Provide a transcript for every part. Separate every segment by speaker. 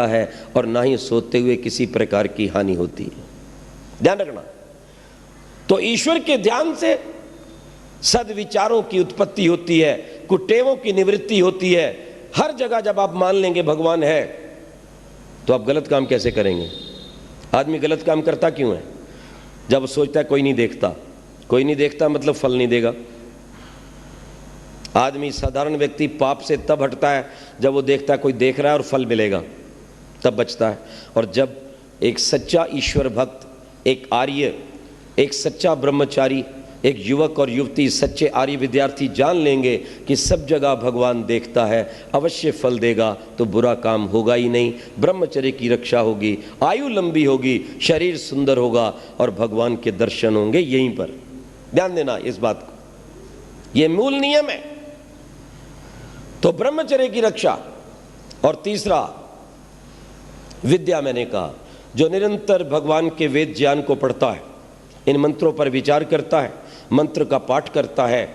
Speaker 1: है और ना ही सोते हुए किसी प्रकार की हानि होती है। ध्यान रखना। तो ईश्वर के ध्यान से सद्विचारों की उत्पत्ति होती है, कुटेवों की निवृत्ति होती है। हर जगह जब आप मान लेंगे भगवान है तो आप गलत काम कैसे करेंगे? आदमी गलत काम करता क्यों है? जब सोचता है कोई नहीं देखता, कोई नहीं देखता मतलब फल नहीं देगा। आदमी साधारण व्यक्ति पाप से तब हटता है जब वो देखता है कोई देख रहा है और फल मिलेगा, तब बचता है। और जब एक सच्चा ईश्वर भक्त, एक आर्य, एक सच्चा ब्रह्मचारी, एक युवक और युवती, सच्चे आर्य विद्यार्थी जान लेंगे कि सब जगह भगवान देखता है, अवश्य फल देगा, तो बुरा काम होगा ही नहीं। ब्रह्मचर्य की रक्षा होगी, आयु लंबी होगी, शरीर सुंदर होगा और भगवान के दर्शन होंगे यहीं पर। ध्यान देना इस बात को, यह मूल नियम है। तो ब्रह्मचर्य की रक्षा। और तीसरा विद्या, मैंने कहा, जो निरंतर भगवान के वेद ज्ञान को पढ़ता है, इन मंत्रों पर विचार करता है, मंत्र का पाठ करता है।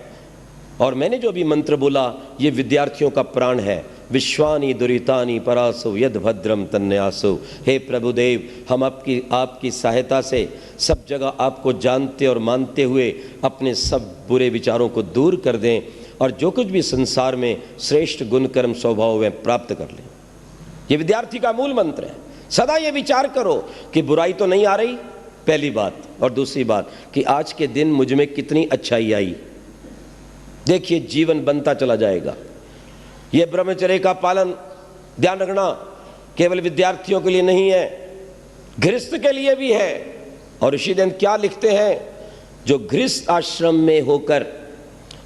Speaker 1: और मैंने जो भी मंत्र बोला ये विद्यार्थियों का प्राण है। विश्वानि दुरितानि परासो यद भद्रम तन्यासो। हे प्रभुदेव, हम आपकी सहायता से सब जगह आपको जानते और मानते हुए अपने सब बुरे विचारों को दूर कर दें और जो कुछ भी संसार में श्रेष्ठ गुण कर्म स्वभाव में प्राप्त कर लें। ये विद्यार्थी का मूल मंत्र है। सदा ये विचार करो कि बुराई तो नहीं आ रही, पहली बात, और दूसरी बात कि आज के दिन मुझ में कितनी अच्छाई आई। देखिए जीवन बनता चला जाएगा। यह ब्रह्मचर्य का पालन, ध्यान रखना, केवल विद्यार्थियों के लिए नहीं है, गृहस्थ के लिए भी है। और ऋषिदंत क्या लिखते हैं? जो गृहस्थ आश्रम में होकर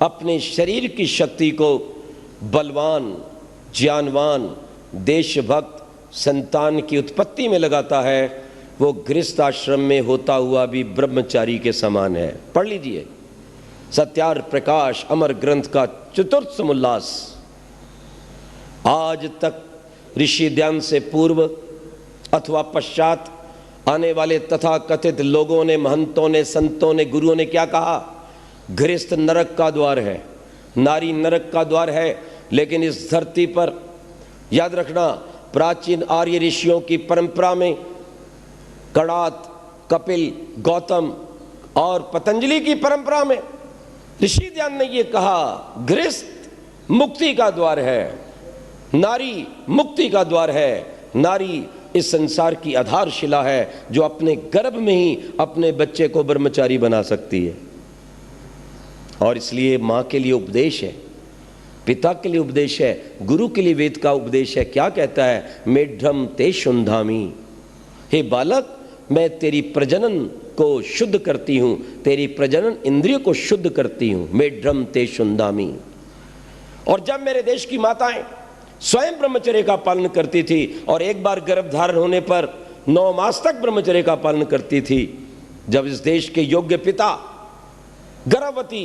Speaker 1: अपने शरीर की शक्ति को बलवान, ज्ञानवान, देशभक्त, संतान की उत्पत्ति में लगाता है, वो गृहस्थ आश्रम में होता हुआ भी ब्रह्मचारी के समान है। पढ़ लीजिए सत्यार प्रकाश अमर ग्रंथ का चतुर्थ समुल्लास। आज तक ऋषि ध्यान से पूर्व अथवा पश्चात आने वाले तथा कथित लोगों ने, महंतों ने, संतों ने, गुरुओं ने क्या कहा? गृहस्थ नरक का द्वार है, नारी नरक का द्वार है। लेकिन इस धरती पर याद रखना, प्राचीन आर्य ऋषियों की परंपरा में कणाद, कपिल, गौतम और पतंजलि की परंपरा में ऋषि ध्यान ने यह कहा, गृहस्थ मुक्ति का द्वार है, नारी मुक्ति का द्वार है। नारी इस संसार की आधारशिला है जो अपने गर्भ में ही अपने बच्चे को ब्रह्मचारी बना सकती है। और इसलिए माँ के लिए उपदेश है, पिता के लिए उपदेश है, गुरु के लिए वेद का उपदेश है। क्या कहता है? मेढ्रम ते शुंधामी। हे बालक, मैं तेरी प्रजनन को शुद्ध करती हूँ, तेरी प्रजनन इंद्रिय को शुद्ध करती हूँ। मेढ्रम ते शुंधामी। और जब मेरे देश की माताएं स्वयं ब्रह्मचर्य का पालन करती थी और एक बार गर्भ धारण होने पर 9 मास तक ब्रह्मचर्य का पालन करती थी, जब इस देश के योग्य पिता गर्भवती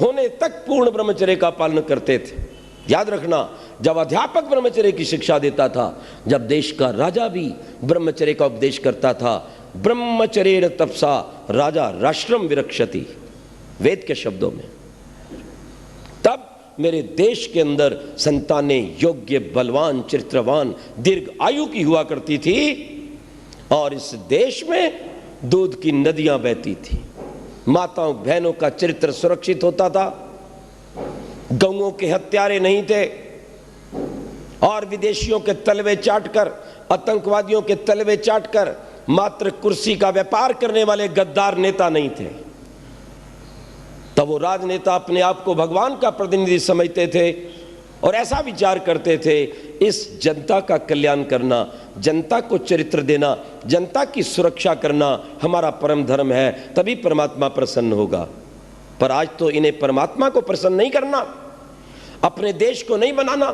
Speaker 1: होने तक पूर्ण ब्रह्मचर्य का पालन करते थे। याद रखना, जब अध्यापक ब्रह्मचर्य की शिक्षा देता था, जब देश का राजा भी ब्रह्मचर्य का उपदेश करता था, ब्रह्मचर्येण तपसा राजा राष्ट्रम विरक्षति, वेद के शब्दों में, तब मेरे देश के अंदर संतानें योग्य, बलवान, चरित्रवान, दीर्घ आयु की हुआ करती थी। और इस देश में दूध की नदियां बहती थी, माताओं बहनों का चरित्र सुरक्षित होता था, गौओं के हत्यारे नहीं थे, और विदेशियों के तलवे चाटकर, आतंकवादियों के तलवे चाटकर मात्र कुर्सी का व्यापार करने वाले गद्दार नेता नहीं थे। तब वो राजनेता अपने आप को भगवान का प्रतिनिधि समझते थे और ऐसा विचार करते थे, इस जनता का कल्याण करना, जनता को चरित्र देना, जनता की सुरक्षा करना हमारा परम धर्म है, तभी परमात्मा प्रसन्न होगा। पर आज तो इन्हें परमात्मा को प्रसन्न नहीं करना, अपने देश को नहीं बनाना,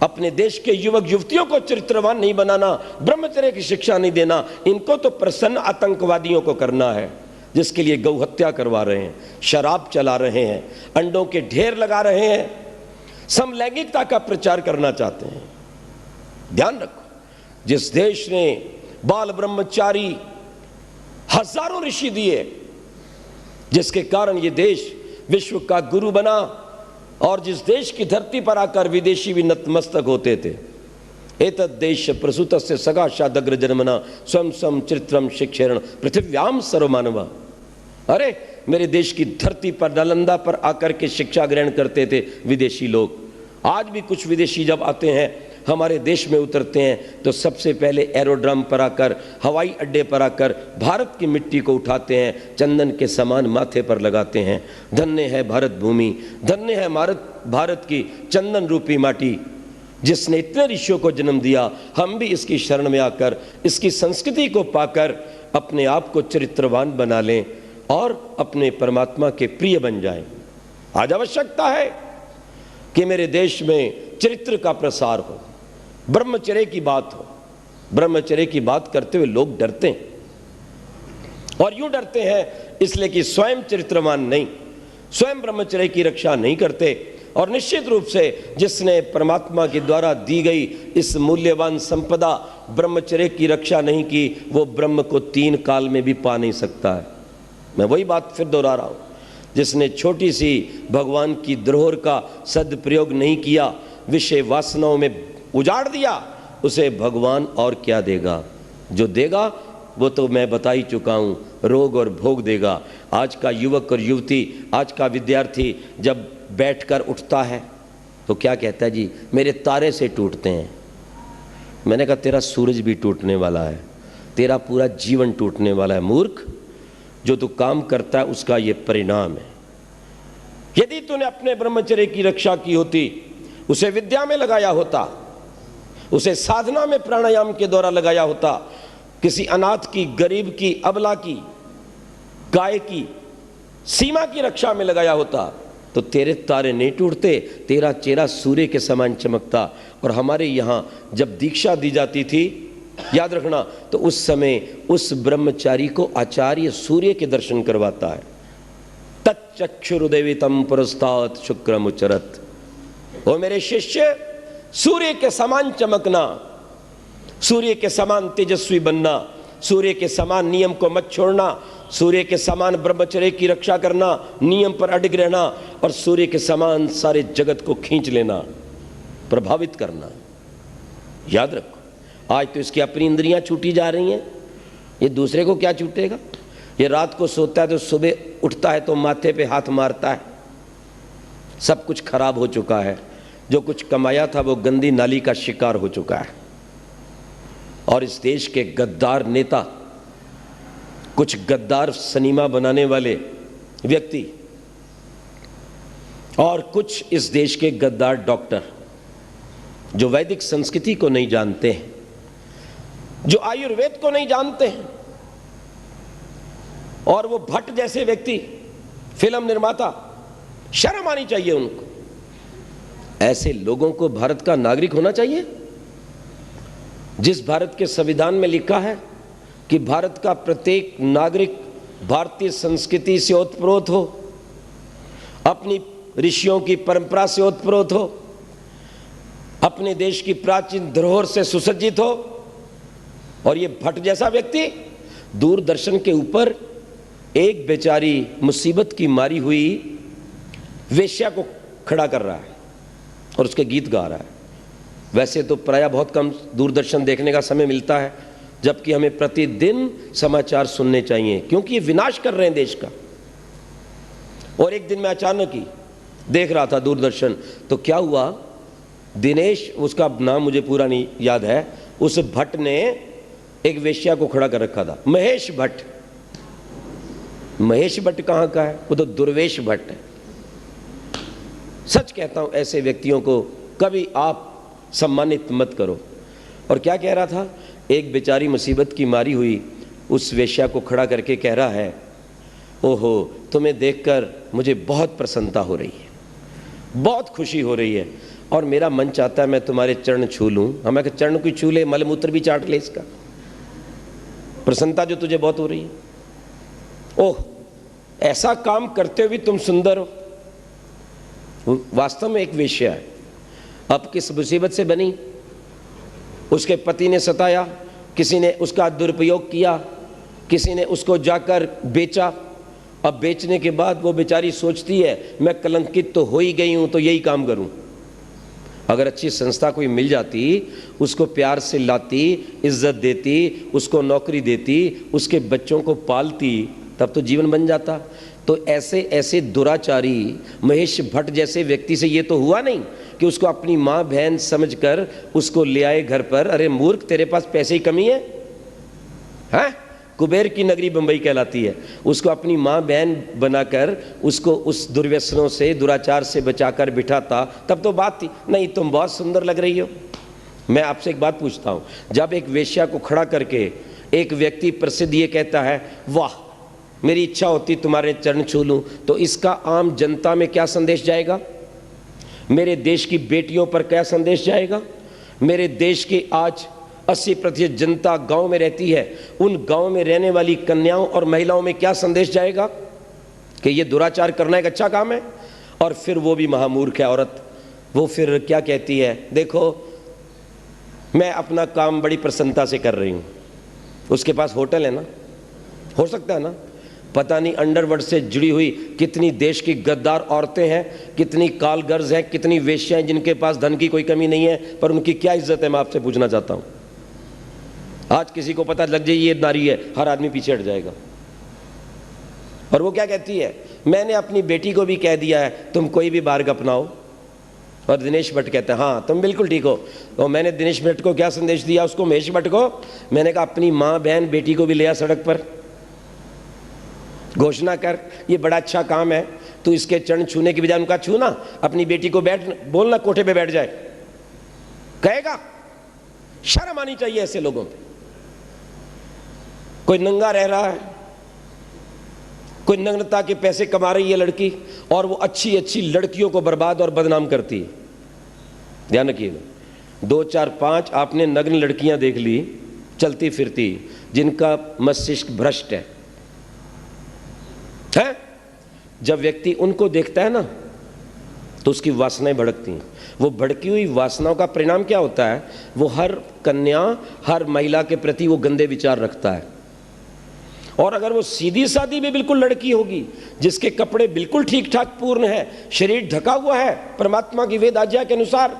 Speaker 1: अपने देश के युवक युवतियों को चरित्रवान नहीं बनाना, ब्रह्मचर्य की शिक्षा नहीं देना, इनको तो प्रसन्न आतंकवादियों को करना है, जिसके लिए गौ हत्या करवा रहे हैं, शराब चला रहे हैं, अंडों के ढेर लगा रहे हैं, समलैंगिकता का प्रचार करना चाहते हैं। ध्यान रखो, जिस देश ने बाल ब्रह्मचारी हजारों ऋषि दिए, जिसके कारण ये देश विश्व का गुरु बना, और जिस देश की धरती पर आकर विदेशी भी नतमस्तक होते थे, एतद्देश प्रसूतस्य सकाशादग्र जन्मना स्वयं स्वयं चरित्रम शिक्षेरण पृथिव्याम सर्वमानव। अरे मेरे देश की धरती पर नालंदा पर आकर के शिक्षा ग्रहण करते थे विदेशी लोग। आज भी कुछ विदेशी जब आते हैं हमारे देश में उतरते हैं तो सबसे पहले एरोड्रम पर आकर, हवाई अड्डे पर आकर भारत की मिट्टी को उठाते हैं, चंदन के समान माथे पर लगाते हैं। धन्य है भारत भूमि, धन्य है भारत की चंदन रूपी माटी, जिसने इतने ऋषियों को जन्म दिया। हम भी इसकी शरण में आकर इसकी संस्कृति को पाकर अपने आप को चरित्रवान बना लें और अपने परमात्मा के प्रिय बन जाएं। आज आवश्यकता है कि मेरे देश में चरित्र का प्रसार हो, ब्रह्मचर्य की बात हो। ब्रह्मचर्य की बात करते हुए लोग डरते हैं, और यूं डरते हैं इसलिए कि स्वयं चरित्रवान नहीं, स्वयं ब्रह्मचर्य की रक्षा नहीं करते। और निश्चित रूप से जिसने परमात्मा के द्वारा दी गई इस मूल्यवान संपदा ब्रह्मचर्य की रक्षा नहीं की, वो ब्रह्म को 3 काल में भी पा नहीं सकता है। मैं वही बात फिर दोहरा रहा हूं, जिसने छोटी सी भगवान की धरोहर का सदप्रयोग नहीं किया, विषय वासनाओं में उजाड़ दिया, उसे भगवान और क्या देगा। जो देगा वो तो मैं बता ही चुका हूं, रोग और भोग देगा। आज का युवक और युवती, आज का विद्यार्थी जब बैठकर उठता है तो क्या कहता है, जी मेरे तारे से टूटते हैं। मैंने कहा तेरा सूरज भी टूटने वाला है, तेरा पूरा जीवन टूटने वाला है मूर्ख। जो तू काम करता है उसका ये परिणाम है। यदि तूने अपने ब्रह्मचर्य की रक्षा की होती, उसे विद्या में लगाया होता, उसे साधना में प्राणायाम के द्वारा लगाया होता, किसी अनाथ की, गरीब की, अबला की, गाय की, सीमा की रक्षा में लगाया होता, तो तेरे तारे नहीं टूटते, तेरा चेहरा सूर्य के समान चमकता। और हमारे यहाँ जब दीक्षा दी जाती थी, याद रखना, तो उस समय उस ब्रह्मचारी को आचार्य सूर्य के दर्शन करवाता है। तच्चक्षुरुदेवितम पुरस्तात् शुक्रमुचरत। ओ मेरे शिष्य, सूर्य के समान चमकना, सूर्य के समान तेजस्वी बनना, सूर्य के समान नियम को मत छोड़ना, सूर्य के समान ब्रह्मचर्य की रक्षा करना, नियम पर अडिग रहना, और सूर्य के समान सारे जगत को खींच लेना, प्रभावित करना। याद रखो, आज तो इसकी अपनी इंद्रियां छूटी जा रही हैं, ये दूसरे को क्या छूटेगा। ये रात को सोता है तो सुबह उठता है तो माथे पे हाथ मारता है। सब कुछ खराब हो चुका है, जो कुछ कमाया था वो गंदी नाली का शिकार हो चुका है। और इस देश के गद्दार नेता, कुछ गद्दार सिनेमा बनाने वाले व्यक्ति, और कुछ इस देश के गद्दार डॉक्टर जो वैदिक संस्कृति को नहीं जानते हैं, जो आयुर्वेद को नहीं जानते हैं, और वो भट्ट जैसे व्यक्ति, फिल्म निर्माता, शर्म आनी चाहिए उनको। ऐसे लोगों को भारत का नागरिक होना चाहिए। जिस भारत के संविधान में लिखा है कि भारत का प्रत्येक नागरिक भारतीय संस्कृति से ओतप्रोत हो, अपनी ऋषियों की परंपरा से ओतप्रोत हो, अपने देश की प्राचीन धरोहर से सुसज्जित हो। और ये भट्ट जैसा व्यक्ति दूरदर्शन के ऊपर एक बेचारी मुसीबत की मारी हुई वेश्या को खड़ा कर रहा है और उसके गीत गा रहा है। वैसे तो प्रायः बहुत कम दूरदर्शन देखने का समय मिलता है, जबकि हमें प्रतिदिन समाचार सुनने चाहिए, क्योंकि ये विनाश कर रहे हैं देश का। और एक दिन मैं अचानक ही देख रहा था दूरदर्शन, तो क्या हुआ, दिनेश, उसका नाम मुझे पूरा नहीं याद है, उस भट्ट ने एक वेश्या को खड़ा कर रखा था, महेश भट्ट। महेश भट्ट कहाँ का है, वो तो दुर्वेश भट्ट है। सच कहता हूं, ऐसे व्यक्तियों को कभी आप सम्मानित मत करो। और क्या कह रहा था, एक बेचारी मुसीबत की मारी हुई उस वेश्या को खड़ा करके कह रहा है, ओहो तुम्हें देखकर मुझे बहुत प्रसन्नता हो रही है, बहुत खुशी हो रही है, और मेरा मन चाहता है मैं तुम्हारे चरण छू लूं। हमें चरण को छू ले, मलमूत्र भी चाट ले, इसका प्रसन्नता जो तुझे बहुत हो रही है। ओह, ऐसा काम करते हुए तुम सुंदर हो। वास्तव में एक वेश्या है, अब किस मुसीबत से बनी, उसके पति ने सताया, किसी ने उसका दुरुपयोग किया, किसी ने उसको जाकर बेचा। अब बेचने के बाद वो बेचारी सोचती है मैं कलंकित तो हो ही गई हूं, तो यही काम करूं। अगर अच्छी संस्था कोई मिल जाती, उसको प्यार से लाती, इज्जत देती, उसको नौकरी देती, उसके बच्चों को पालती, तब तो जीवन बन जाता। तो ऐसे ऐसे दुराचारी महेश भट्ट जैसे व्यक्ति से ये तो हुआ नहीं कि उसको अपनी माँ बहन समझकर उसको ले आए घर पर। अरे मूर्ख, तेरे पास पैसे की कमी है? कुबेर की नगरी बंबई कहलाती है। उसको अपनी माँ बहन बनाकर उसको उस दुर्व्यसनों से, दुराचार से बचाकर बिठाता, तब तो बात थी। नहीं, तुम बहुत सुंदर लग रही हो। मैं आपसे एक बात पूछता हूँ, जब एक वेश्या को खड़ा करके एक व्यक्ति प्रसिद्ध ये कहता है, वाह मेरी इच्छा होती तुम्हारे चरण छू लूँ, तो इसका आम जनता में क्या संदेश जाएगा? मेरे देश की बेटियों पर क्या संदेश जाएगा? मेरे देश की आज 80% जनता गांव में रहती है, उन गांव में रहने वाली कन्याओं और महिलाओं में क्या संदेश जाएगा कि ये दुराचार करना एक अच्छा काम है? और फिर वो भी महामूर्ख है औरत, वो फिर क्या कहती है, देखो मैं अपना काम बड़ी प्रसन्नता से कर रही हूँ। उसके पास होटल है ना, हो सकता है ना, पता नहीं अंडरवर्ल्ड से जुड़ी हुई कितनी देश की गद्दार औरतें हैं, कितनी कालगर्ज हैं, कितनी वेश्याएं जिनके पास धन की कोई कमी नहीं है, पर उनकी क्या इज्जत है, मैं आपसे पूछना चाहता हूं। आज किसी को पता लग जाए ये नारी है, हर आदमी पीछे हट जाएगा। और वो क्या कहती है, मैंने अपनी बेटी को भी कह दिया है तुम कोई भी मार्ग अपनाओ। और दिनेश भट्ट कहते हैं हाँ तुम बिल्कुल ठीक हो। और मैंने दिनेश भट्ट को क्या संदेश दिया, उसको महेश भट्ट को, मैंने कहा अपनी माँ बहन बेटी को भी ले आ सड़क पर, घोषणा कर ये बड़ा अच्छा काम है, तू इसके चरण छूने की बजाय उनका छूना, अपनी बेटी को बैठ बोलना कोठे पे बैठ जाए, कहेगा। शर्म आनी चाहिए ऐसे लोगों पे। कोई नंगा रह रहा है, कोई नग्नता के पैसे कमा रही है लड़की, और वो अच्छी अच्छी लड़कियों को बर्बाद और बदनाम करती है। ध्यान रखिएगा, 2 4 5 आपने नग्न लड़कियां देख ली चलती फिरती, जिनका मस्तिष्क भ्रष्ट है। जब व्यक्ति उनको देखता है ना, तो उसकी वासनाएं भड़कती हैं। वो भड़की हुई वासनाओं का परिणाम क्या होता है, वो हर कन्या, हर महिला के प्रति वो गंदे विचार रखता है। और अगर वो सीधी सादी भी बिल्कुल लड़की होगी, जिसके कपड़े बिल्कुल ठीक ठाक पूर्ण है, शरीर ढका हुआ है परमात्मा की वेद आज्ञा के अनुसार,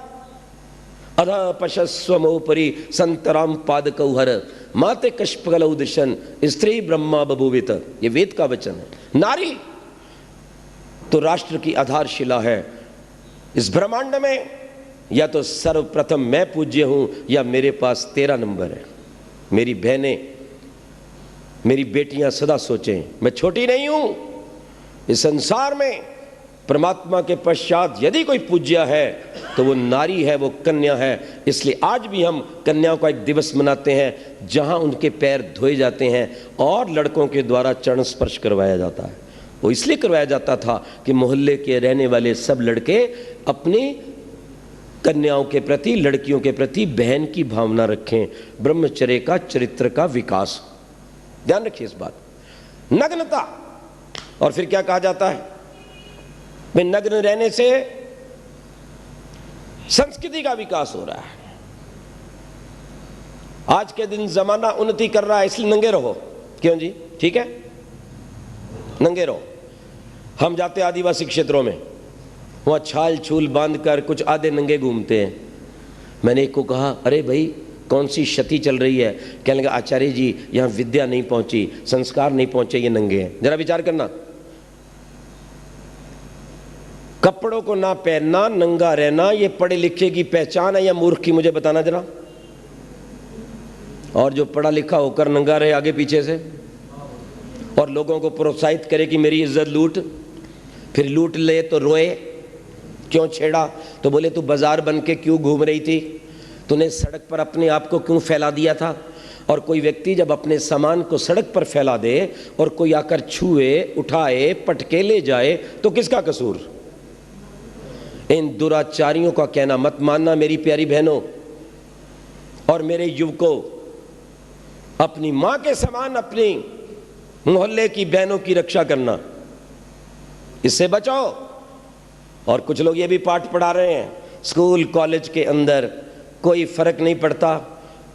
Speaker 1: अधा पशस्वमोपरि संतराम पादकौहर माते कष्पगलौ दिशन स्त्री ब्रह्मा बभूवित, ये वेद का वचन है। नारी तो राष्ट्र की आधारशिला है। इस ब्रह्मांड में या तो सर्वप्रथम मैं पूज्य हूं, या मेरे पास तेरा नंबर है। मेरी बहनें, मेरी बेटियां सदा सोचें, मैं छोटी नहीं हूं। इस संसार में परमात्मा के पश्चात यदि कोई पूज्य है तो वो नारी है, वो कन्या है। इसलिए आज भी हम कन्याओं का एक दिवस मनाते हैं, जहां उनके पैर धोए जाते हैं और लड़कों के द्वारा चरण स्पर्श करवाया जाता है। वो इसलिए करवाया जाता था कि मोहल्ले के रहने वाले सब लड़के अपनी कन्याओं के प्रति, लड़कियों के प्रति बहन की भावना रखें, ब्रह्मचर्य का, चरित्र का विकास। ध्यान रखिए इस बात। नग्नता, और फिर क्या कहा जाता है, भाई नग्न रहने से संस्कृति का विकास हो रहा है। आज के दिन जमाना उन्नति कर रहा है, इसलिए नंगे रहो। क्यों जी, ठीक है, नंगे रहो। हम जाते आदिवासी क्षेत्रों में, वहां छाल छूल बांधकर कुछ आधे नंगे घूमते हैं। मैंने एक को कहा, अरे भाई कौन सी क्षति चल रही है? कहने लगा, आचार्य जी यहाँ विद्या नहीं पहुंची, संस्कार नहीं पहुंचे, ये नंगे हैं। जरा विचार करना, कपड़ों को ना पहनना, नंगा रहना, ये पढ़े लिखे की पहचान है या मूर्ख की? मुझे बताना जरा। और जो पढ़ा लिखा होकर नंगा रहे आगे पीछे से, और लोगों को प्रोत्साहित करे कि मेरी इज्जत लूट, फिर लूट ले तो रोए, क्यों छेड़ा? तो बोले तू बाजार बन के क्यों घूम रही थी, तूने सड़क पर अपने आप को क्यों फैला दिया था? और कोई व्यक्ति जब अपने सामान को सड़क पर फैला दे और कोई आकर छुए, उठाए, पटके ले जाए, तो किसका कसूर? इन दुराचारियों का कहना मत मानना मेरी प्यारी बहनों और मेरे युवकों। अपनी मां के समान अपनी मोहल्ले की बहनों की रक्षा करना, इससे बचाओ। और कुछ लोग ये भी पाठ पढ़ा रहे हैं, स्कूल कॉलेज के अंदर कोई फर्क नहीं पड़ता,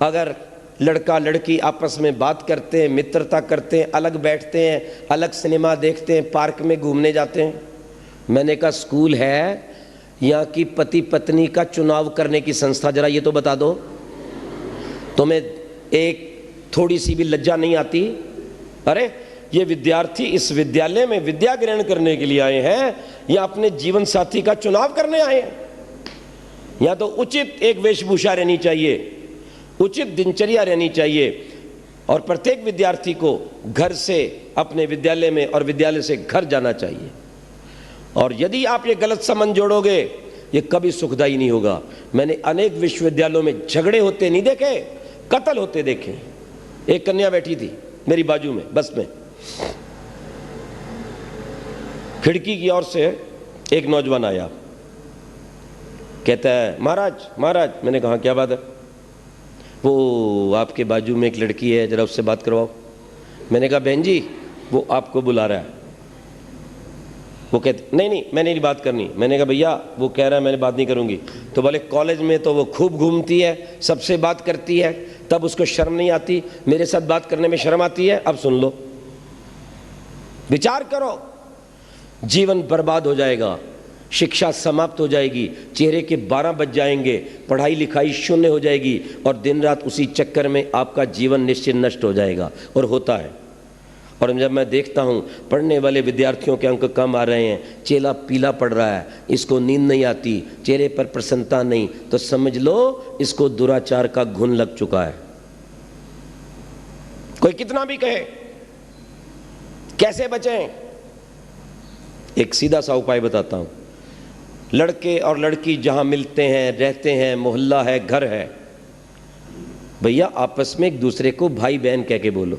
Speaker 1: अगर लड़का लड़की आपस में बात करते हैं, मित्रता करते हैं, अलग बैठते हैं, अलग सिनेमा देखते हैं, पार्क में घूमने जाते हैं। मैंने कहा स्कूल है यहाँ की पति पत्नी का चुनाव करने की संस्था, जरा ये तो बता दो। तुम्हें एक थोड़ी सी भी लज्जा नहीं आती? अरे ये विद्यार्थी इस विद्यालय में विद्या ग्रहण करने के लिए आए हैं या अपने जीवन साथी का चुनाव करने आए हैं? यहाँ तो उचित एक वेशभूषा रहनी चाहिए, उचित दिनचर्या रहनी चाहिए, और प्रत्येक विद्यार्थी को घर से अपने विद्यालय में और विद्यालय से घर जाना चाहिए। और यदि आप ये गलत संबंध जोड़ोगे, ये कभी सुखदायी नहीं होगा। मैंने अनेक विश्वविद्यालयों में झगड़े होते नहीं देखे, कत्ल होते देखे। एक कन्या बैठी थी मेरी बाजू में बस में, खिड़की की ओर से एक नौजवान आया, कहता है महाराज महाराज। मैंने कहा क्या बात है? वो आपके बाजू में एक लड़की है, जरा उससे बात करवाओ। मैंने कहा बहन जी वो आपको बुला रहा है। वो कहते नहीं नहीं मैंने नहीं बात करनी। मैंने कहा भैया वो कह रहा है मैंने बात नहीं करूंगी। तो बोले कॉलेज में तो वो खूब घूमती है, सबसे बात करती है, तब उसको शर्म नहीं आती, मेरे साथ बात करने में शर्म आती है। अब सुन लो, विचार करो, जीवन बर्बाद हो जाएगा, शिक्षा समाप्त हो जाएगी, चेहरे के 12 बज जाएंगे, पढ़ाई लिखाई शून्य हो जाएगी, और दिन रात उसी चक्कर में आपका जीवन निश्चित नष्ट हो जाएगा। और होता है। और जब मैं देखता हूँ पढ़ने वाले विद्यार्थियों के अंक कम आ रहे हैं, चेहरा पीला पड़ रहा है, इसको नींद नहीं आती, चेहरे पर प्रसन्नता नहीं, तो समझ लो इसको दुराचार का घुन लग चुका है। कोई कितना भी कहे, कैसे बचें? एक सीधा सा उपाय बताता हूँ। लड़के और लड़की जहाँ मिलते हैं, रहते हैं, मोहल्ला है, घर है, भैया आपस में एक दूसरे को भाई बहन कह के बोलो।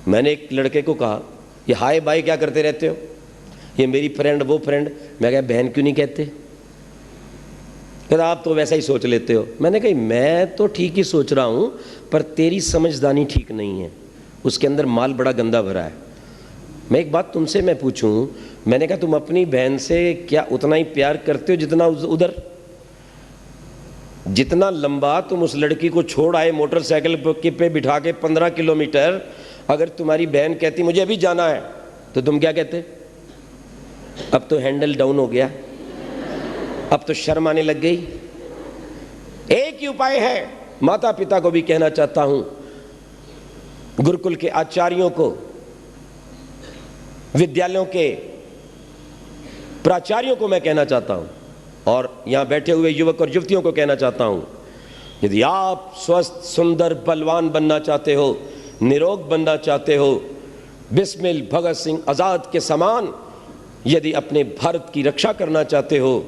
Speaker 1: मैंने एक लड़के को कहा ये हाय बाय क्या करते रहते हो, ये मेरी फ्रेंड वो फ्रेंड। मैं कहा बहन क्यों नहीं कहते? कहता आप तो वैसा ही सोच लेते हो। मैंने कहा मैं तो ठीक ही सोच रहा हूँ, पर तेरी समझदानी ठीक नहीं है, उसके अंदर माल बड़ा गंदा भरा है। मैं एक बात तुमसे मैं पूछूं, मैंने कहा तुम अपनी बहन से क्या उतना ही प्यार करते हो जितना उधर? जितना लंबा तुम उस लड़की को छोड़ आए मोटरसाइकिल पे बिठा के 15 किलोमीटर, अगर तुम्हारी बहन कहती मुझे अभी जाना है, तो तुम क्या कहते? अब तो हैंडल डाउन हो गया, अब तो शर्म आने लग गई। एक ही उपाय है, माता पिता को भी कहना चाहता हूं, गुरुकुल के आचार्यों को, विद्यालयों के प्राचार्यों को मैं कहना चाहता हूं, और यहां बैठे हुए युवक और युवतियों को कहना चाहता हूं, यदि आप स्वस्थ सुंदर बलवान बनना चाहते हो, निरोग बनना चाहते हो, बिस्मिल भगत सिंह आजाद के समान यदि अपने भारत की रक्षा करना चाहते हो,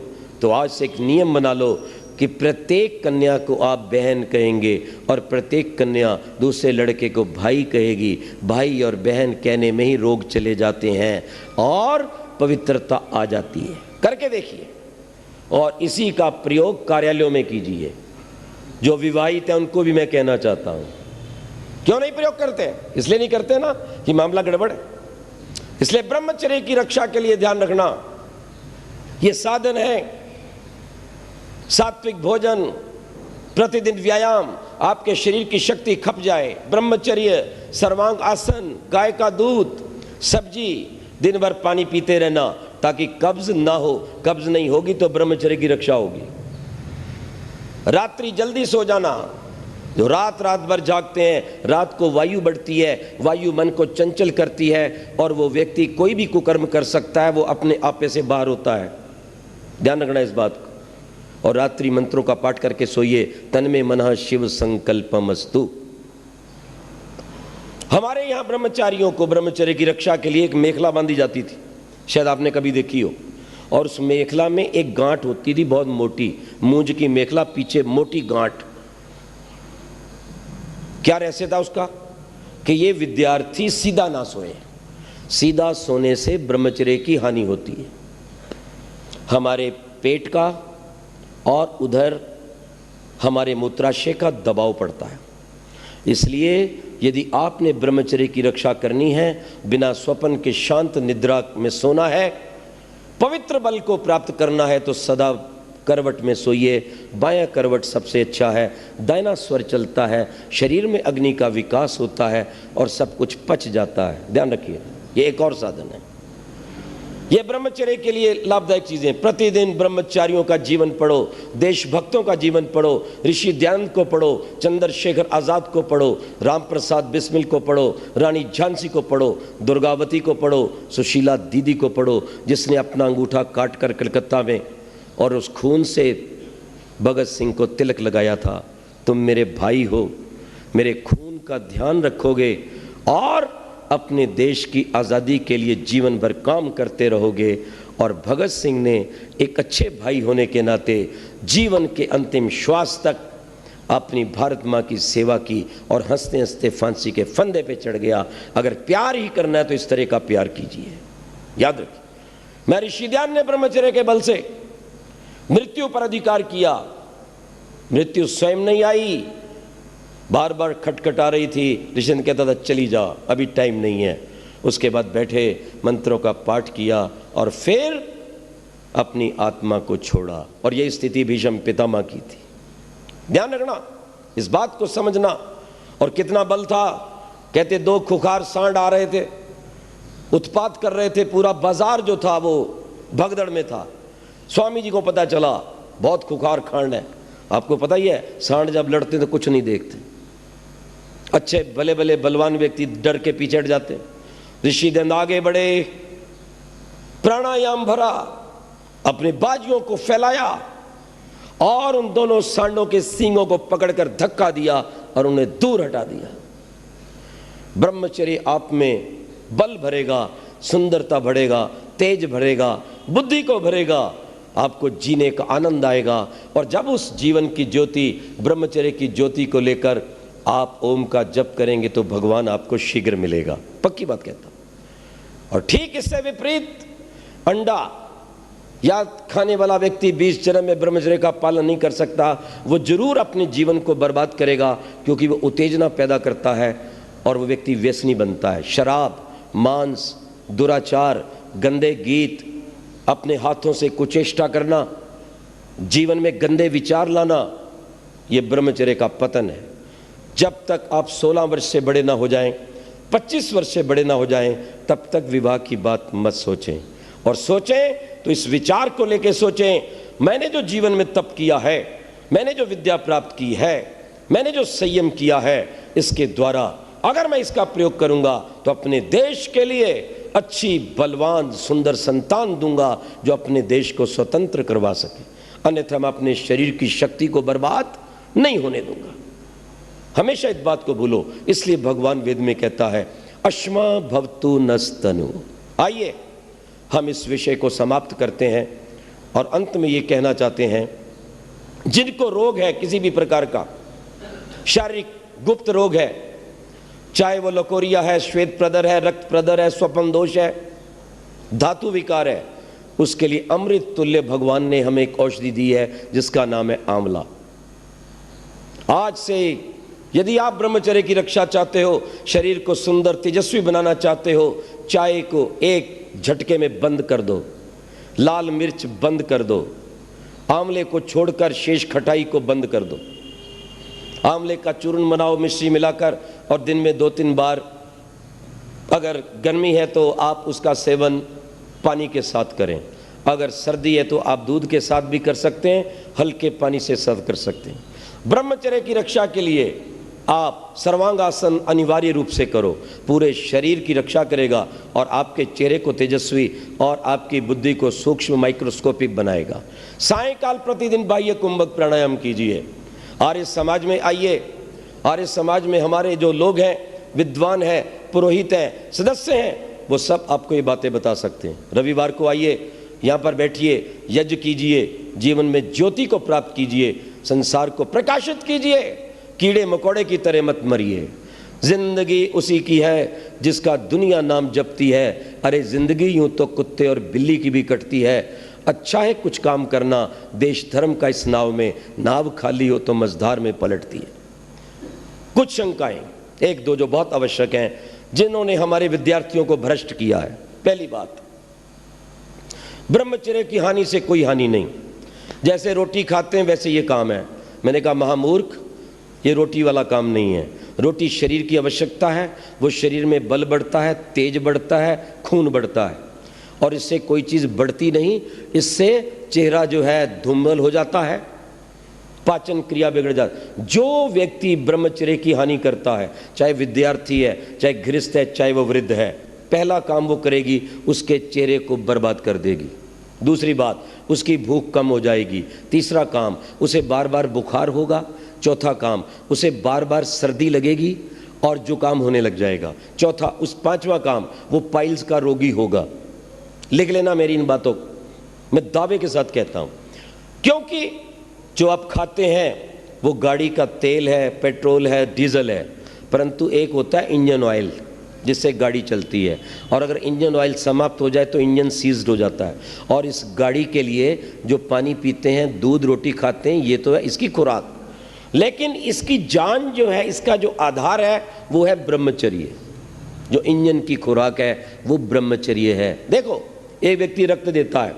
Speaker 1: तो आज से एक नियम बना लो कि प्रत्येक कन्या को आप बहन कहेंगे और प्रत्येक कन्या दूसरे लड़के को भाई कहेगी। भाई और बहन कहने में ही रोग चले जाते हैं और पवित्रता आ जाती है। करके देखिए, और इसी का प्रयोग कार्यालयों में कीजिए। जो विवाहित है उनको भी मैं कहना चाहता हूं, क्यों नहीं प्रयोग करते? इसलिए नहीं करते ना कि मामला गड़बड़ है। इसलिए ब्रह्मचर्य की रक्षा के लिए ध्यान रखना, यह साधन है। सात्विक भोजन, प्रतिदिन व्यायाम, आपके शरीर की शक्ति खप जाए, ब्रह्मचर्य, सर्वांग आसन, गाय का दूध, सब्जी, दिन भर पानी पीते रहना ताकि कब्ज ना हो। कब्ज नहीं होगी तो ब्रह्मचर्य की रक्षा होगी। रात्रि जल्दी सो जाना। जो रात भर जागते हैं, रात को वायु बढ़ती है, वायु मन को चंचल करती है, और वो व्यक्ति कोई भी कुकर्म कर सकता है, वो अपने आपे से बाहर होता है। ध्यान रखना इस बात को। और रात्रि मंत्रों का पाठ करके सोइए। तन में मनः शिव संकल्पमस्तु। हमारे यहाँ ब्रह्मचारियों को ब्रह्मचर्य की रक्षा के लिए एक मेखला बांधी जाती थी, शायद आपने कभी देखी हो, और उस मेखला में एक गांठ होती थी बहुत मोटी, मूंज की मेखला, पीछे मोटी गांठ। क्या रहस्य था उसका? कि ये विद्यार्थी सीधा ना सोए। सीधा सोने से ब्रह्मचर्य की हानि होती है, हमारे पेट का और उधर हमारे मूत्राशय का दबाव पड़ता है। इसलिए यदि आपने ब्रह्मचर्य की रक्षा करनी है, बिना स्वप्न के शांत निद्रा में सोना है, पवित्र बल को प्राप्त करना है, तो सदा करवट में सोइए। बायां करवट सबसे अच्छा है, दाहिना स्वर चलता है, शरीर में अग्नि का विकास होता है और सब कुछ पच जाता है। ध्यान रखिए, ये एक और साधन है। ये ब्रह्मचर्य के लिए लाभदायक चीजें। प्रतिदिन ब्रह्मचारियों का जीवन पढ़ो, देशभक्तों का जीवन पढ़ो, ऋषि दयानंद को पढ़ो, चंद्रशेखर आजाद को पढ़ो, राम प्रसाद बिस्मिल को पढ़ो, रानी झांसी को पढ़ो, दुर्गावती को पढ़ो, सुशीला दीदी को पढ़ो जिसने अपना अंगूठा काट कर कलकत्ता में और उस खून से भगत सिंह को तिलक लगाया था। तुम मेरे भाई हो, मेरे खून का ध्यान रखोगे और अपने देश की आज़ादी के लिए जीवन भर काम करते रहोगे। और भगत सिंह ने एक अच्छे भाई होने के नाते जीवन के अंतिम श्वास तक अपनी भारत माँ की सेवा की और हंसते हंसते फांसी के फंदे पे चढ़ गया। अगर प्यार ही करना है तो इस तरह का प्यार कीजिए। याद रखिए, मैं ऋषि दयानंद ने ब्रह्मचर्य के बल से मृत्यु पर अधिकार किया। मृत्यु स्वयं नहीं आई, बार बार खटखटा रही थी। ऋषि कहता था चली जा, अभी टाइम नहीं है। उसके बाद बैठे, मंत्रों का पाठ किया और फिर अपनी आत्मा को छोड़ा। और यह स्थिति भीष्म पितामह की थी। ध्यान रखना, इस बात को समझना। और कितना बल था। कहते 2 खुखार सांड आ रहे थे, उत्पात कर रहे थे। पूरा बाजार जो था वो भगदड़ में था। स्वामी जी को पता चला बहुत खुखार खांड है। आपको पता ही है, सांड जब लड़ते तो कुछ नहीं देखते। अच्छे भले भले बलवान व्यक्ति डर के पीछे हट जाते। ऋषि दयानंद आगे बढ़े, प्राणायाम भरा, अपने बाजुओं को फैलाया और उन दोनों सांडों के सींगों को पकड़कर धक्का दिया और उन्हें दूर हटा दिया। ब्रह्मचर्य आप में बल भरेगा, सुंदरता बढ़ेगा, तेज भरेगा, बुद्धि को भरेगा, आपको जीने का आनंद आएगा। और जब उस जीवन की ज्योति, ब्रह्मचर्य की ज्योति को लेकर आप ओम का जप करेंगे तो भगवान आपको शीघ्र मिलेगा। पक्की बात कहता हूं। और ठीक इससे विपरीत अंडा या खाने वाला व्यक्ति 20 जन्म में ब्रह्मचर्य का पालन नहीं कर सकता, वो जरूर अपने जीवन को बर्बाद करेगा, क्योंकि वो उत्तेजना पैदा करता है और वो व्यक्ति व्यसनी बनता है। शराब, मांस, दुराचार, गंदे गीत, अपने हाथों से कुचेष्टा करना, जीवन में गंदे विचार लाना, ये ब्रह्मचर्य का पतन है। जब तक आप 16 वर्ष से बड़े ना हो जाएं, 25 वर्ष से बड़े ना हो जाएं, तब तक विवाह की बात मत सोचें। और सोचें तो इस विचार को लेकर सोचें, मैंने जो जीवन में तप किया है, मैंने जो विद्या प्राप्त की है, मैंने जो संयम किया है, इसके द्वारा अगर मैं इसका प्रयोग करूंगा तो अपने देश के लिए अच्छी बलवान सुंदर संतान दूंगा जो अपने देश को स्वतंत्र करवा सके। अन्यथा मैं अपने शरीर की शक्ति को बर्बाद नहीं होने दूंगा। हमेशा इस बात को भूलो। इसलिए भगवान वेद में कहता है अश्मा भवतु नस्तनु। आइए हम इस विषय को समाप्त करते हैं और अंत में ये कहना चाहते हैं, जिनको रोग है किसी भी प्रकार का, शारीरिक गुप्त रोग है, चाहे वो लकोरिया है, श्वेत प्रदर है, रक्त प्रदर है, स्वपन दोष है, धातु विकार है, उसके लिए अमृत तुल्य भगवान ने हमें एक औषधि दी है जिसका नाम है आंवला। आज से यदि आप ब्रह्मचर्य की रक्षा चाहते हो, शरीर को सुंदर तेजस्वी बनाना चाहते हो, चाय को एक झटके में बंद कर दो, लाल मिर्च बंद कर दो, आंवले को छोड़कर शेष खटाई को बंद कर दो, आंवले का चूर्ण बनाओ मिश्री मिलाकर और दिन में 2-3 बार, अगर गर्मी है तो आप उसका सेवन पानी के साथ करें, अगर सर्दी है तो आप दूध के साथ भी कर सकते हैं, हल्के पानी से सर्व कर सकते हैं। ब्रह्मचर्य की रक्षा के लिए आप सर्वांगासन अनिवार्य रूप से करो, पूरे शरीर की रक्षा करेगा और आपके चेहरे को तेजस्वी और आपकी बुद्धि को सूक्ष्म माइक्रोस्कोपिक बनाएगा। सायंकाल प्रतिदिन बाह्य कुंभक प्राणायाम कीजिए। आर्य समाज में आइए, आर्य समाज में हमारे जो लोग हैं, विद्वान हैं, पुरोहित हैं, सदस्य हैं, वो सब आपको ये बातें बता सकते हैं। रविवार को आइए, यहाँ पर बैठिए, यज्ञ कीजिए, जीवन में ज्योति को प्राप्त कीजिए, संसार को प्रकाशित कीजिए, कीड़े मकोड़े की तरह मत मरिए। जिंदगी उसी की है जिसका दुनिया नाम जपती है। अरे जिंदगी यूं तो कुत्ते और बिल्ली की भी कटती है। अच्छा है कुछ काम करना, देश धर्म का इस नाव में, नाव खाली हो तो मझधार में पलटती है। कुछ शंकाएं, 1-2 जो बहुत आवश्यक हैं, जिन्होंने हमारे विद्यार्थियों को भ्रष्ट किया है। पहली बात, ब्रह्मचर्य की हानि से कोई हानि नहीं। जैसे रोटी खाते हैं वैसे ये काम है। मैंने कहा महामूर्ख, ये रोटी वाला काम नहीं है। रोटी शरीर की आवश्यकता है, वो शरीर में बल बढ़ता है, तेज बढ़ता है, खून बढ़ता है। और इससे कोई चीज़ बढ़ती नहीं, इससे चेहरा जो है धूमल हो जाता है, पाचन क्रिया बिगड़ जाती। जो व्यक्ति ब्रह्मचर्य की हानि करता है, चाहे विद्यार्थी है, चाहे गृहस्थ है, चाहे वो वृद्ध है, पहला काम वो करेगी, उसके चेहरे को बर्बाद कर देगी। दूसरी बात, उसकी भूख कम हो जाएगी। तीसरा काम, उसे बार बार बुखार होगा। चौथा काम, उसे बार बार सर्दी लगेगी और जुकाम होने लग जाएगा। पांचवा काम, वो पाइल्स का रोगी होगा। लिख लेना मेरी इन बातों को, मैं दावे के साथ कहता हूं, क्योंकि जो आप खाते हैं वो गाड़ी का तेल है, पेट्रोल है, डीजल है, परंतु एक होता है इंजन ऑयल जिससे गाड़ी चलती है, और अगर इंजन ऑयल समाप्त हो जाए तो इंजन सीज्ड हो जाता है। और इस गाड़ी के लिए जो पानी पीते हैं, दूध रोटी खाते हैं, ये तो है इसकी खुराक, लेकिन इसकी जान जो है, इसका जो आधार है वो है ब्रह्मचर्य। जो इंजन की खुराक है वो ब्रह्मचर्य है। देखो, एक व्यक्ति रक्त देता है,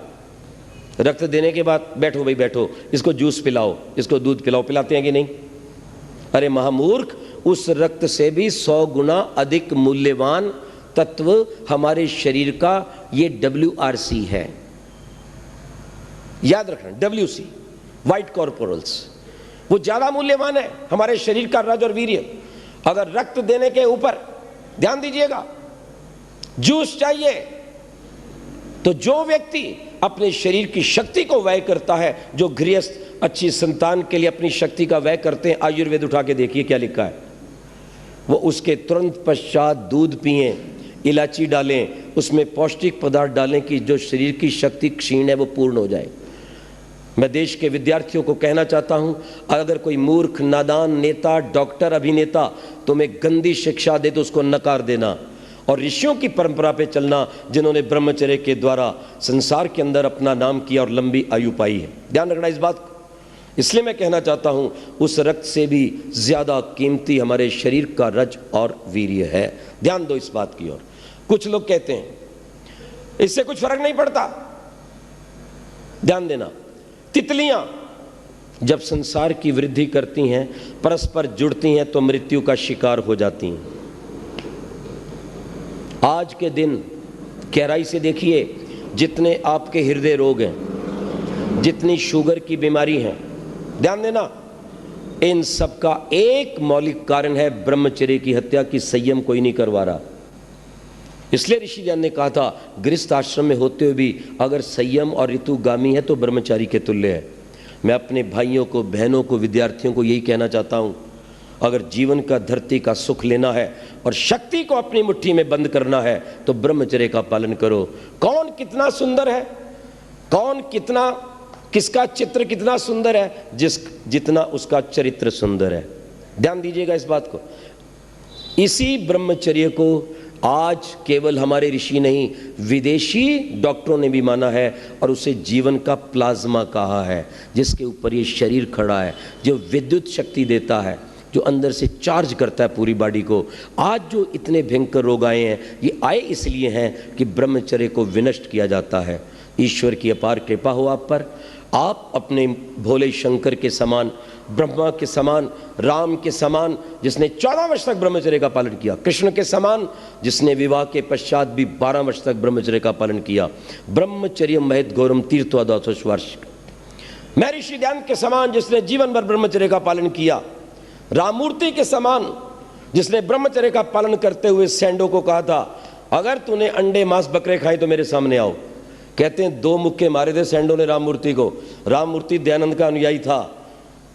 Speaker 1: रक्त देने के बाद बैठो भाई बैठो, इसको जूस पिलाओ, इसको दूध पिलाओ, पिलाते हैं कि नहीं? अरे महामूर्ख, उस रक्त से भी 100 गुना अधिक मूल्यवान तत्व हमारे शरीर का ये WRC है। याद रखना, WC, व्हाइट कॉर्पोरल्स, वो ज्यादा मूल्यवान है हमारे शरीर का रज और वीर्य। अगर रक्त देने के ऊपर ध्यान दीजिएगा, जूस चाहिए, तो जो व्यक्ति अपने शरीर की शक्ति को व्यय करता है, जो गृहस्थ अच्छी संतान के लिए अपनी शक्ति का व्यय करते हैं, आयुर्वेद उठा के देखिए क्या लिखा है, वो उसके तुरंत पश्चात दूध पिएं, इलायची डालें, उसमें पौष्टिक पदार्थ डालें कि जो शरीर की शक्ति क्षीण है वो पूर्ण हो जाए। मैं देश के विद्यार्थियों को कहना चाहता हूं, अगर कोई मूर्ख, नादान नेता, डॉक्टर, अभिनेता तुम्हें गंदी शिक्षा दे तो उसको नकार देना, और ऋषियों की परंपरा पे चलना जिन्होंने ब्रह्मचर्य के द्वारा संसार के अंदर अपना नाम किया और लंबी आयु पाई है। ध्यान रखना इस बात को। इसलिए मैं कहना चाहता हूं, उस रक्त से भी ज्यादा कीमती हमारे शरीर का रज और वीर्य है। ध्यान दो इस बात की ओर। कुछ लोग कहते हैं इससे कुछ फर्क नहीं पड़ता। ध्यान देना, तितलियां जब संसार की वृद्धि करती हैं, परस्पर जुड़ती हैं, तो मृत्यु का शिकार हो जाती हैं। आज के दिन गहराई से देखिए, जितने आपके हृदय रोग हैं, जितनी शुगर की बीमारी है, ध्यान देना, इन सब का एक मौलिक कारण है ब्रह्मचर्य की हत्या की संयम कोई नहीं करवा रहा। इसलिए ऋषि ज्ञान ने कहा था, गृहस्थ आश्रम में होते हुए भी अगर संयम और ऋतुगामी है तो ब्रह्मचारी के तुल्य है। मैं अपने भाइयों को, बहनों को, विद्यार्थियों को यही कहना चाहता हूं, अगर जीवन का, धरती का सुख लेना है और शक्ति को अपनी मुट्ठी में बंद करना है तो ब्रह्मचर्य का पालन करो। कौन कितना सुंदर है, कौन कितना, किसका चित्र कितना सुंदर है, जितना उसका चरित्र सुंदर है। ध्यान दीजिएगा इस बात को। इसी ब्रह्मचर्य को आज केवल हमारे ऋषि नहीं, विदेशी डॉक्टरों ने भी माना है और उसे जीवन का प्लाज्मा कहा है, जिसके ऊपर ये शरीर खड़ा है, जो विद्युत शक्ति देता है, जो अंदर से चार्ज करता है पूरी बॉडी को। आज जो इतने भयंकर रोग आए हैं, ये आए इसलिए हैं कि ब्रह्मचर्य को विनष्ट किया जाता है। ईश्वर की अपार कृपा हो आप पर। आप अपने भोले शंकर के समान, ब्रह्मा के समान, राम के समान जिसने 14 वर्ष तक ब्रह्मचर्य का पालन किया, कृष्ण के समान जिसने विवाह के पश्चात भी 12 वर्ष तक ब्रह्मचर्य का पालन किया, ब्रह्मचर्य महत गौरम तीर्थवादोष वर्ष, मैं ऋषि ध्यान के समान जिसने जीवन भर ब्रह्मचर्य का पालन किया, राममूर्ति के समान जिसने ब्रह्मचर्य का पालन करते हुए सैंडो को कहा था, अगर तूने अंडे मांस बकरे खाए तो मेरे सामने आओ। कहते हैं 2 मुक्के मारे थे सैंडो ने राममूर्ति को। राममूर्ति दयानंद का अनुयायी था,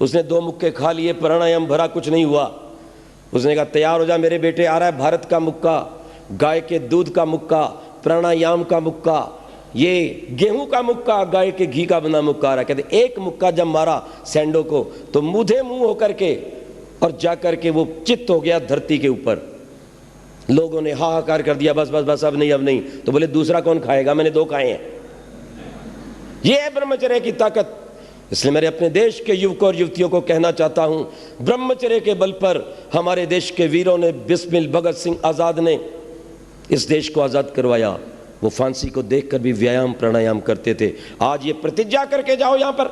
Speaker 1: उसने 2 मुक्के खा लिए, प्राणायाम भरा, कुछ नहीं हुआ। उसने कहा तैयार हो जा मेरे बेटे, आ रहा है भारत का मुक्का, गाय के दूध का मुक्का, प्राणायाम का मुक्का, ये गेहूं का मुक्का, गाय के घी का बना मुक्का आ रहा है। कहते एक मुक्का जब मारा सैंडो को तो मुँहे मुंह होकर के और जाकर के वो चित्त हो गया धरती के ऊपर। लोगों ने हाहाकार कर दिया, बस बस बस अब नहीं, अब नहीं। तो बोले दूसरा कौन खाएगा, मैंने 2 खाए हैं। ये है ब्रह्मचर्य की ताकत। इसलिए मेरे अपने देश के युवकों और युवतियों को कहना चाहता हूं, ब्रह्मचर्य के बल पर हमारे देश के वीरों ने, बिस्मिल भगत सिंह आजाद ने इस देश को आजाद करवाया। वो फांसी को देखकर भी व्यायाम प्राणायाम करते थे। आज ये प्रतिज्ञा करके जाओ, यहां पर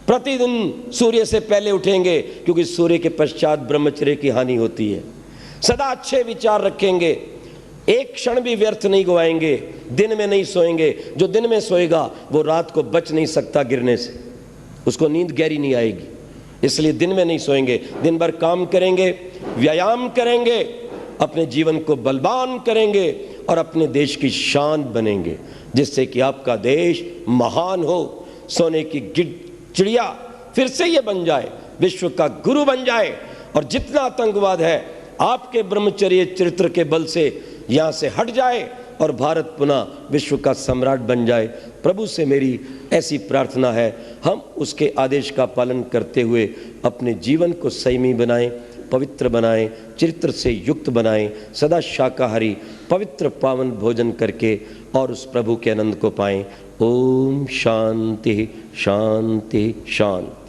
Speaker 1: प्रतिदिन सूर्य से पहले उठेंगे, क्योंकि सूर्य के पश्चात ब्रह्मचर्य की हानि होती है। सदा अच्छे विचार रखेंगे, एक क्षण भी व्यर्थ नहीं गवाएंगे, दिन में नहीं सोएंगे। जो दिन में सोएगा वो रात को बच नहीं सकता गिरने से, उसको नींद गहरी नहीं आएगी। इसलिए दिन में नहीं सोएंगे, दिन भर काम करेंगे, व्यायाम करेंगे, अपने जीवन को बलवान करेंगे और अपने देश की शान बनेंगे, जिससे कि आपका देश महान हो, सोने की चिड़िया फिर से ये बन जाए, विश्व का गुरु बन जाए। और जितना आतंकवाद है आपके ब्रह्मचर्य चरित्र के बल से यहाँ से हट जाए और भारत पुनः विश्व का सम्राट बन जाए। प्रभु से मेरी ऐसी प्रार्थना है, हम उसके आदेश का पालन करते हुए अपने जीवन को संयमी बनाएं, पवित्र बनाएं, चरित्र से युक्त बनाएं, सदा शाकाहारी पवित्र पावन भोजन करके और उस प्रभु के आनंद को पाएं। ओम शांति शांति शांति।